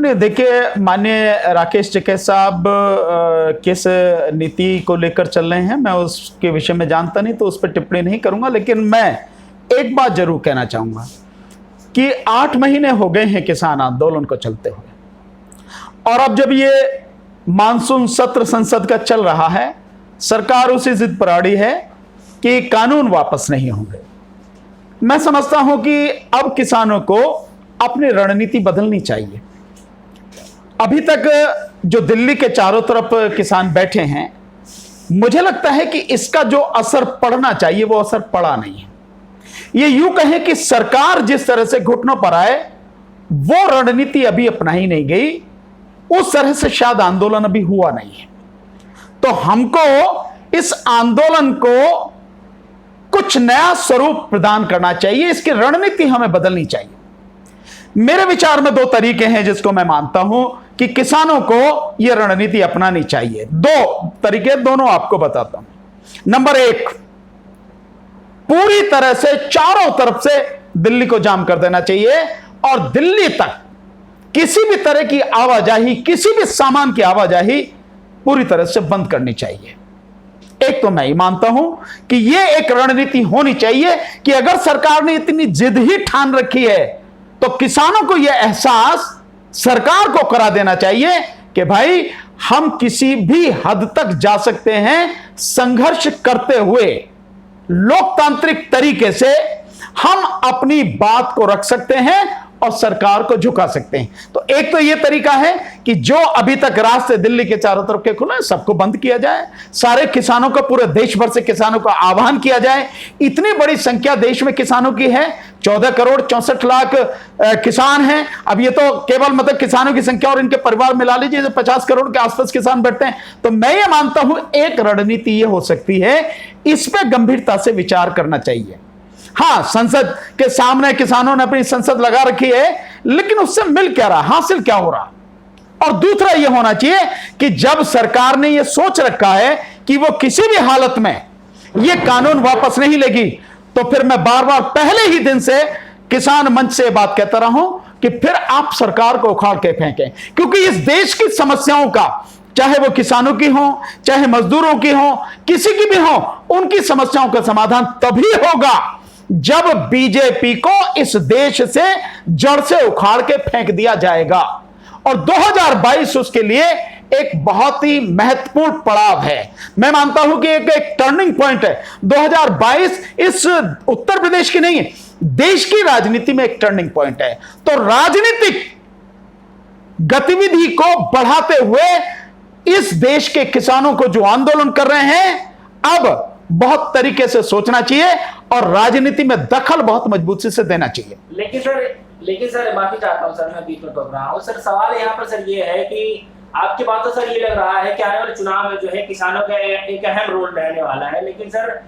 नहीं, देखिए माननीय राकेश टिकैत साहब किस नीति को लेकर चल रहे हैं मैं उसके विषय में जानता नहीं, तो उस पर टिप्पणी नहीं करूंगा। लेकिन मैं एक बात जरूर कहना चाहूंगा कि 8 महीने हो गए हैं किसान आंदोलन को चलते हुए, और अब जब ये मानसून सत्र संसद का चल रहा है, सरकार उसी जिद पर अड़ी है कि कानून वापस नहीं होंगे। मैं समझता हूं कि अब किसानों को अपनी रणनीति बदलनी चाहिए। अभी तक जो दिल्ली के चारों तरफ किसान बैठे हैं, मुझे लगता है कि इसका जो असर पड़ना चाहिए वो असर पड़ा नहीं है। ये यूं कहें कि सरकार जिस तरह से घुटनों पर आए वो रणनीति अभी अपनाई नहीं गई, उस तरह से शायद आंदोलन अभी हुआ नहीं है। तो हमको इस आंदोलन को कुछ नया स्वरूप प्रदान करना चाहिए, इसकी रणनीति हमें बदलनी चाहिए। मेरे विचार में 2 तरीके हैं जिसको मैं मानता हूं कि किसानों को यह रणनीति अपनानी चाहिए। 2 तरीके, दोनों आपको बताता हूं। नंबर 1, पूरी तरह से चारों तरफ से दिल्ली को जाम कर देना चाहिए और दिल्ली तक किसी भी तरह की आवाजाही, किसी भी सामान की आवाजाही पूरी तरह से बंद करनी चाहिए। एक तो मैं ही मानता हूं कि यह एक रणनीति होनी चाहिए कि अगर सरकार ने इतनी जिद ही ठान रखी है तो किसानों को यह एहसास सरकार को करा देना चाहिए कि भाई हम किसी भी हद तक जा सकते हैं, संघर्ष करते हुए लोकतांत्रिक तरीके से हम अपनी बात को रख सकते हैं और सरकार को झुका सकते हैं। तो एक तो यह तरीका है कि जो अभी तक रास्ते दिल्ली के चारों तरफ के खुले सबको बंद किया जाए, सारे किसानों का, पूरे देश भर से किसानों का आह्वान किया जाए। इतनी बड़ी संख्या देश में किसानों की है, 14 करोड़ 64 लाख किसान हैं। अब ये तो केवल मतलब किसानों की संख्या और इनके परिवार मिला लीजिए, 50 करोड़ के आसपास किसान बैठते हैं। तो मैं ये मानता हूं एक रणनीति ये हो सकती है, इस पर गंभीरता से विचार करना चाहिए। हां, संसद के सामने किसानों ने अपनी संसद लगा रखी है, लेकिन उससे मिल क्या रहा, हासिल क्या हो रहा। और दूसरा यह होना चाहिए कि जब सरकार ने यह सोच रखा है कि वो किसी भी हालत में यह कानून वापस नहीं लेगी, तो फिर मैं बार बार पहले ही दिन से किसान मंच से बात कहता रहा हूं कि फिर आप सरकार को उखाड़ के फेंकें, क्योंकि इस देश की समस्याओं का, चाहे वो किसानों की हो, चाहे मजदूरों की हो, किसी की भी हो, उनकी समस्याओं का समाधान तभी होगा जब बीजेपी को इस देश से जड़ से उखाड़ के फेंक दिया जाएगा। और 2022 उसके लिए एक बहुत ही महत्वपूर्ण पड़ाव है। मैं मानता हूं कि एक टर्निंग पॉइंट है। 2022 इस उत्तर प्रदेश की नहीं, देश की राजनीति में एक टर्निंग पॉइंट है। तो राजनीतिक गतिविधि को बढ़ाते हुए इस देश के किसानों को जो आंदोलन कर रहे हैं, अब बहुत तरीके से सोचना चाहिए और राजनीति में दखल बहुत मजबूती से देना चाहिए। लेकिन सर माफी चाहता हूं सर, मैं बीच में टोक रहा हूं सर। सवाल यहाँ पर सर ये है कि आपकी बातों सर ये लग रहा है कि आने वाले चुनाव में जो है किसानों का एक अहम रोल रहने वाला है। लेकिन सर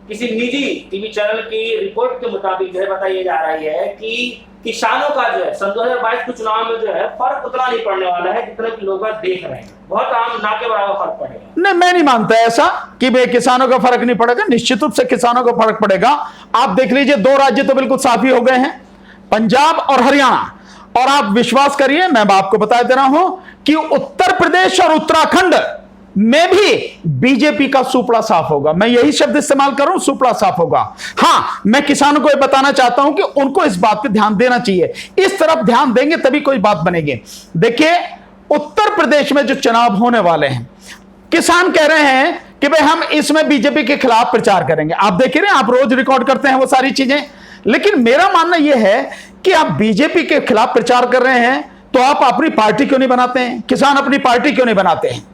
किसी निजी टीवी चैनल की रिपोर्ट के मुताबिक जो है बताया जा रही है कि किसानों का जो है सन 2022 के चुनाव में जो है फर्क उतना नहीं पड़ने वाला है जितना कि लोग देख रहे हैं। बहुत आम ना के बराबर फर्क पड़ेगा। नहीं, मैं नहीं मानता ऐसा कि भाई किसानों का फर्क नहीं पड़ेगा। निश्चित रूप से किसानों का फर्क पड़ेगा। आप देख लीजिए, 2 राज्य तो बिल्कुल साफ ही हो गए हैं, पंजाब और हरियाणा। और आप विश्वास करिए, मैं आपको बता दे रहा हूं कि उत्तर प्रदेश और उत्तराखंड में भी बीजेपी का सुपड़ा साफ होगा। मैं यही शब्द इस्तेमाल कर रहा हूं, सुपड़ा साफ होगा। हां, मैं किसानों को यह बताना चाहता हूं कि उनको इस बात पे ध्यान देना चाहिए। इस तरफ ध्यान देंगे तभी कोई बात बनेगी। देखिए, उत्तर प्रदेश में जो चुनाव होने वाले हैं, किसान कह रहे हैं कि भाई हम इसमें बीजेपी के खिलाफ प्रचार करेंगे। आप देख रहे हैं, आप रोज रिकॉर्ड करते हैं वो सारी चीजें। लेकिन मेरा मानना यह है कि आप बीजेपी के खिलाफ प्रचार कर रहे हैं तो आप अपनी पार्टी क्यों नहीं बनाते हैं? किसान अपनी पार्टी क्यों नहीं बनाते हैं?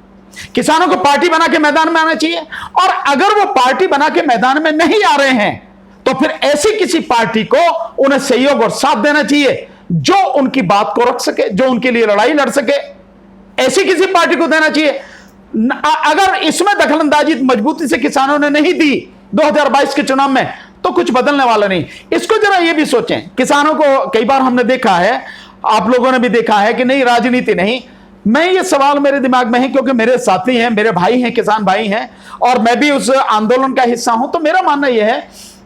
किसानों को पार्टी बना के मैदान में आना चाहिए। और अगर वो पार्टी बना के मैदान में नहीं आ रहे हैं तो फिर ऐसी किसी पार्टी को उन्हें सहयोग और साथ देना चाहिए जो उनकी बात को रख सके, जो उनके लिए लड़ाई लड़ सके। ऐसी किसी पार्टी को देना चाहिए। अगर इसमें दखलंदाजी मजबूती से किसानों ने नहीं दी 2022 के चुनाव में, तो कुछ बदलने वाला नहीं। इसको जरा ये भी सोचें, किसानों को कई बार हमने देखा है, आप लोगों ने भी देखा है कि नहीं राजनीति नहीं। मैं ये सवाल मेरे दिमाग में है क्योंकि मेरे साथी हैं, मेरे भाई हैं, किसान भाई हैं और मैं भी उस आंदोलन का हिस्सा हूं। तो मेरा मानना यह है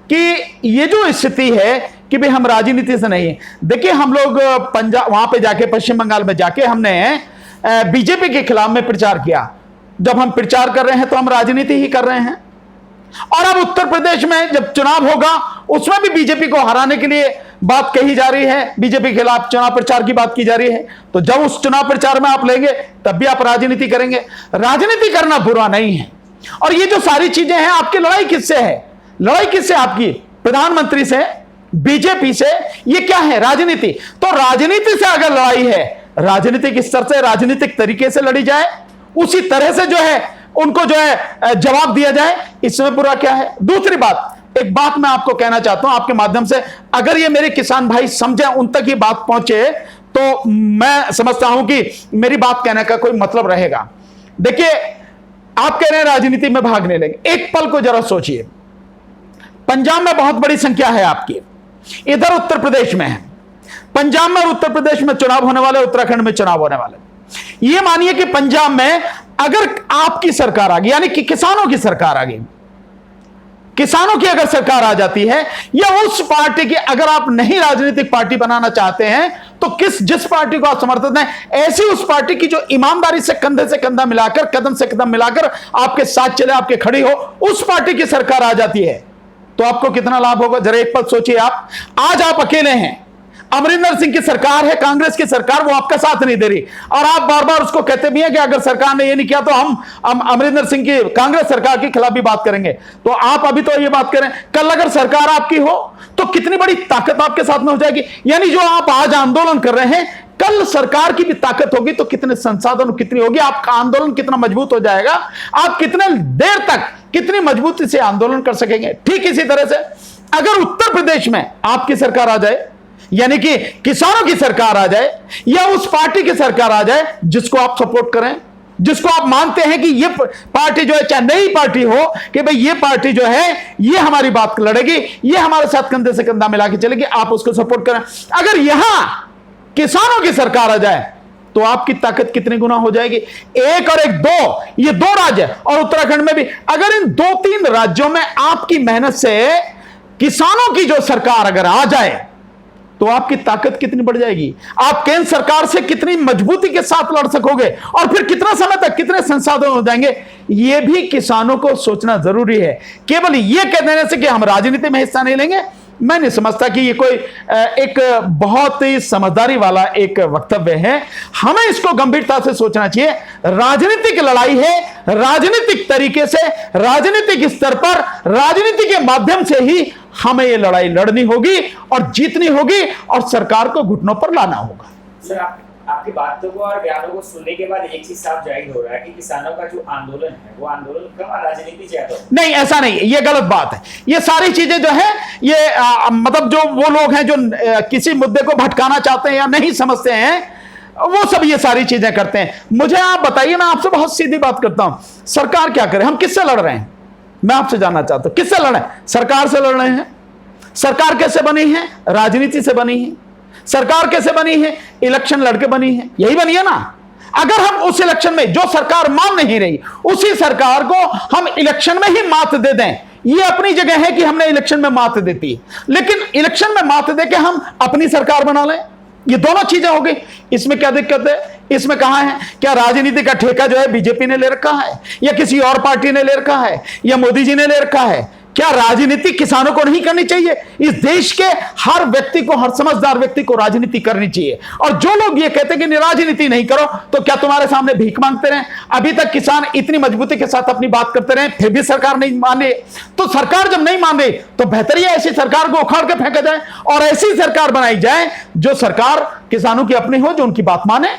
कि ये जो स्थिति है कि भाई हम राजनीति से नहीं है। देखिए हम लोग पंजाब वहां पे जाके पश्चिम बंगाल में जाके हमने बीजेपी के खिलाफ में प्रचार किया। जब हम प्रचार कर रहे हैं तो हम राजनीति ही कर रहे हैं। और अब उत्तर प्रदेश में जब चुनाव होगा उसमें भी बीजेपी को हराने के लिए बात कही जा रही है, बीजेपी के खिलाफ चुनाव प्रचार की बात की जा रही है। तो जब उस चुनाव प्रचार में आप लेंगे तब भी आप राजनीति करेंगे। राजनीति करना बुरा नहीं है। और ये जो सारी चीजें हैं, आपकी लड़ाई किससे है? लड़ाई किससे आपकी? प्रधानमंत्री से, बीजेपी से। ये क्या है? राजनीति। तो राजनीति से अगर लड़ाई है, राजनीतिक स्तर से, राजनीतिक तरीके से लड़ी जाए, उसी तरह से जो है उनको जो है जवाब दिया जाए, इसमें बुरा क्या है? दूसरी बात, एक बात मैं आपको कहना चाहता हूं आपके माध्यम से, अगर ये मेरे किसान भाई समझे, उन तक ये बात पहुंचे, तो मैं समझता हूं कि मेरी बात कहने का कोई मतलब रहेगा। देखिए, आप कह रहे हैं राजनीति में भाग नहीं लेंगे। एक पल को जरा सोचिए, पंजाब में बहुत बड़ी संख्या है आपकी, इधर उत्तर प्रदेश में है। पंजाब में और उत्तर प्रदेश में चुनाव होने वाले, उत्तराखंड में चुनाव होने वाले। ये मानिए कि पंजाब में अगर आपकी सरकार आ गई, यानी कि किसानों की सरकार आ गई, किसानों की अगर सरकार आ जाती है, या उस पार्टी की, अगर आप नहीं राजनीतिक पार्टी बनाना चाहते हैं तो जिस पार्टी को आप समर्थन हैं, ऐसी उस पार्टी की जो ईमानदारी से कंधे से कंधा मिलाकर, कदम से कदम मिलाकर आपके साथ चले, आपके खड़ी हो, उस पार्टी की सरकार आ जाती है, तो आपको कितना लाभ होगा? जरा एक पल सोचिए। आप आज आप अकेले हैं, अमरिंदर सिंह की सरकार है, कांग्रेस की सरकार, वो आपका साथ नहीं दे रही, और आप बार बार उसको कहते भी हैं कि अगर सरकार ने ये नहीं किया तो हम अमरिंदर सिंह की, कांग्रेस सरकार के खिलाफ भी बात करेंगे। तो आप अभी तो ये बात करें, कल अगर सरकार आपकी हो तो कितनी बड़ी ताकत आपके साथ में हो जाएगी। यानी जो आप आज आंदोलन कर रहे हैं, कल सरकार की भी ताकत होगी तो कितने संसाधन, कितनी होगी, आपका आंदोलन कितना मजबूत हो जाएगा, आप कितने देर तक, कितनी मजबूती से आंदोलन कर सकेंगे। ठीक इसी तरह से अगर उत्तर प्रदेश में आपकी सरकार आ जाए, यानी कि किसानों की सरकार आ जाए, या उस पार्टी की सरकार आ जाए जिसको आप सपोर्ट करें, जिसको आप मानते हैं कि ये पार्टी जो है, चाहे नई पार्टी हो, कि भाई ये पार्टी जो है ये हमारी बात लड़ेगी, ये हमारे साथ कंधे से कंधा मिला के चलेगी, आप उसको सपोर्ट करें। अगर यहां किसानों की सरकार आ जाए तो आपकी ताकत कितनी गुना हो जाएगी? एक और एक दो, ये दो राज्य, और उत्तराखंड में भी, अगर इन 2-3 राज्यों में आपकी मेहनत से किसानों की जो सरकार अगर आ जाए तो आपकी ताकत कितनी बढ़ जाएगी, आप केंद्र सरकार से कितनी मजबूती के साथ लड़ सकोगे, और फिर कितना समय तक, कितने संसाधन हो जाएंगे, यह भी किसानों को सोचना जरूरी है। केवल यह कह देने से कि हम राजनीति में हिस्सा नहीं लेंगे, मैं नहीं समझता कि ये कोई एक बहुत ही समझदारी वाला एक वक्तव्य है। हमें इसको गंभीरता से सोचना चाहिए। राजनीतिक लड़ाई है, राजनीतिक तरीके से, राजनीतिक स्तर पर, राजनीति के माध्यम से ही हमें ये लड़ाई लड़नी होगी और जीतनी होगी, और सरकार को घुटनों पर लाना होगा। सर, आपकी बातों को और बयानों को सुनने के बाद एक चीज साफ जाहिर हो रहा है कि किसानों का जो आंदोलन है वो आंदोलन कम राजनीति से है। नहीं, ऐसा नहीं, ये गलत बात है। ये सारी चीजें जो है, ये मतलब जो वो लोग हैं जो किसी मुद्दे को भटकाना चाहते हैं या नहीं समझते हैं, वो सब ये सारी चीजें करते हैं। मुझे आप बताइए, मैं आपसे बहुत सीधी बात करता हूं, सरकार क्या करे? हम किससे लड़ रहे हैं? मैं आपसे जानना चाहता हूं, किससे लड़ रहे हैं? सरकार से लड़ रहे हैं। सरकार कैसे बनी है? राजनीति से बनी है। सरकार कैसे बनी है? इलेक्शन लड़के बनी है, यही बनी है ना। अगर हम उस इलेक्शन में जो सरकार मान नहीं रही, उसी सरकार को हम इलेक्शन में ही मात दे दें, ये अपनी जगह है कि हमने इलेक्शन में मात देती है, लेकिन इलेक्शन में मात दे के हम अपनी सरकार बना लें, ये दोनों चीजें हो गई। इसमें क्या दिक्कत है? इसमें कहां है? क्या राजनीति का ठेका जो है बीजेपी ने ले रखा है, या किसी और पार्टी ने ले रखा है, या मोदी जी ने ले रखा है? क्या राजनीति किसानों को नहीं करनी चाहिए? इस देश के हर व्यक्ति को, हर समझदार व्यक्ति को राजनीति करनी चाहिए। और जो लोग ये कहते हैं कि राजनीति नहीं करो, तो क्या तुम्हारे सामने भीख मांगते रहे? अभी तक किसान इतनी मजबूती के साथ अपनी बात करते रहे, फिर भी सरकार नहीं माने। तो सरकार जब नहीं मान रही तो बेहतर है ऐसी सरकार को उखाड़ के फेंका जाए और ऐसी सरकार बनाई जाए जो सरकार किसानों की अपनी हो, जो उनकी बात माने।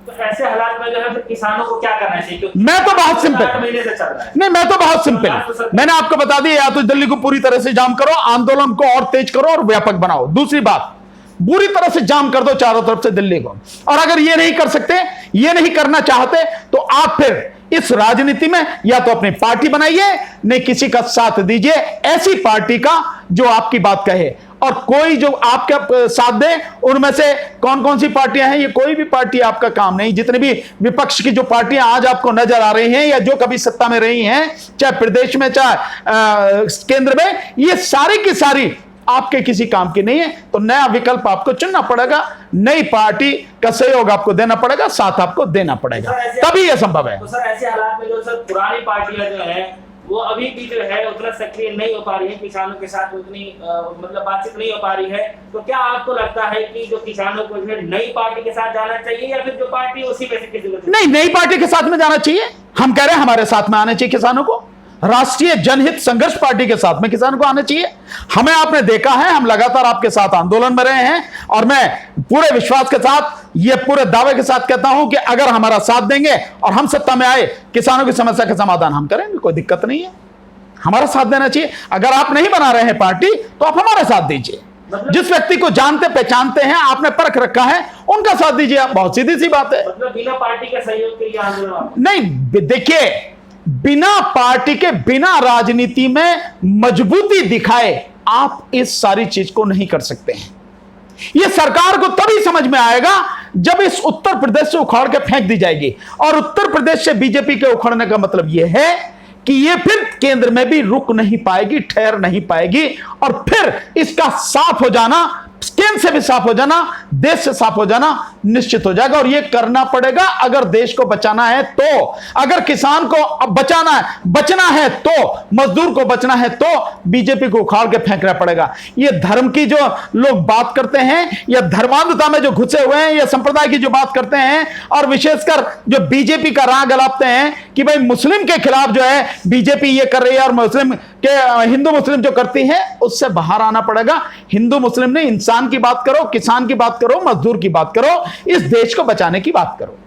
तो ऐसे हालात में जो है फिर किसानों को क्या करना चाहिए? मैं तो बहुत सिंपल, महीने से चल रहा है। नहीं, मैं तो बहुत सिंपल, मैंने आपको बता दिया, या तो दिल्ली को पूरी तरह से जाम करो, आंदोलन को और तेज करो और व्यापक बनाओ। दूसरी बात, पूरी तरह से जाम कर दो चारों तरफ से दिल्ली को। और अगर ये नहीं कर सकते, ये नहीं करना चाहते, तो आप फिर इस राजनीति में या तो अपनी पार्टी बनाइए, नहीं किसी का साथ दीजिए, ऐसी पार्टी का जो आपकी बात कहे। और कोई जो आपका साथ दे, उनमें से कौन कौन सी पार्टियां हैं, ये कोई भी पार्टी आपका काम नहीं। जितने भी विपक्ष की जो पार्टियां आज आपको नजर आ रही हैं, या जो कभी सत्ता में रही हैं, चाहे प्रदेश में, चाहे केंद्र में, ये सारी की सारी आपके किसी काम की नहीं है, तो नया विकल्प आपको चुनना पड़ेगा, नई पार्टी का सहयोग आपको देना पड़ेगा, साथ आपको देना पड़ेगा, तभी यह संभव है। तो सर ऐसे हालात में जो सर पुरानी पार्टियां जो है वो अभी भी जो है उतना सक्रिय नहीं हो पा रही है, किसानों के साथ उतनी मतलब बातचीत नहीं हो पा रही है, तो क्या आपको लगता है कि जो किसानों को जो है नई पार्टी के साथ जाना चाहिए या फिर जो पार्टी उसी में से किसी को? नहीं, नई पार्टी के साथ में जाना चाहिए। हम कह रहे हैं हमारे साथ में आने चाहिए किसानों को, राष्ट्रीय जनहित संघर्ष पार्टी के साथ में किसानों को आना चाहिए। हमें आपने देखा है, हम लगातार आपके साथ आंदोलन में रहे हैं, और मैं पूरे विश्वास के साथ, ये पूरे दावे के साथ कहता हूं कि अगर हमारा साथ देंगे और हम सत्ता में आए, किसानों की समस्या का समाधान हम करेंगे, कोई दिक्कत नहीं है। हमारा साथ देना चाहिए। अगर आप नहीं बना रहे हैं पार्टी, तो आप हमारा साथ दीजिए। जिस व्यक्ति को जानते पहचानते हैं, आपने परख रखा है, उनका साथ दीजिए। आप, बहुत सीधी सी बात है। मतलब बिना पार्टी के सहयोग के आंदोलन नहीं, देखिए, बिना पार्टी के, बिना राजनीति में मजबूती दिखाए आप इस सारी चीज को नहीं कर सकते हैं। यह सरकार को तभी समझ में आएगा जब इस उत्तर प्रदेश से उखाड़ के फेंक दी जाएगी, और उत्तर प्रदेश से बीजेपी के उखाड़ने का मतलब यह है कि यह फिर केंद्र में भी रुक नहीं पाएगी, ठहर नहीं पाएगी, और फिर इसका साफ हो जाना, केंद्र से भी साफ हो जाना, देश से साफ हो जाना निश्चित हो जाएगा। और यह करना पड़ेगा अगर देश को बचाना है तो, अगर किसान को अब बचना है तो, मजदूर को बचना है तो बीजेपी को उखाड़ के फेंकना पड़ेगा। यह धर्म की जो लोग बात करते हैं, या धर्मांधता में जो घुसे हुए हैं, या संप्रदाय की जो बात करते हैं, और विशेषकर जो बीजेपी का राग गलापते हैं कि भाई मुस्लिम के खिलाफ जो है बीजेपी ये कर रही है, और मुस्लिम के हिंदू मुस्लिम जो करती है, उससे बाहर आना पड़ेगा। हिंदू मुस्लिम ने इंसान की बात करो, किसान की बात करो, मजदूर की बात करो, इस देश को बचाने की बात करो।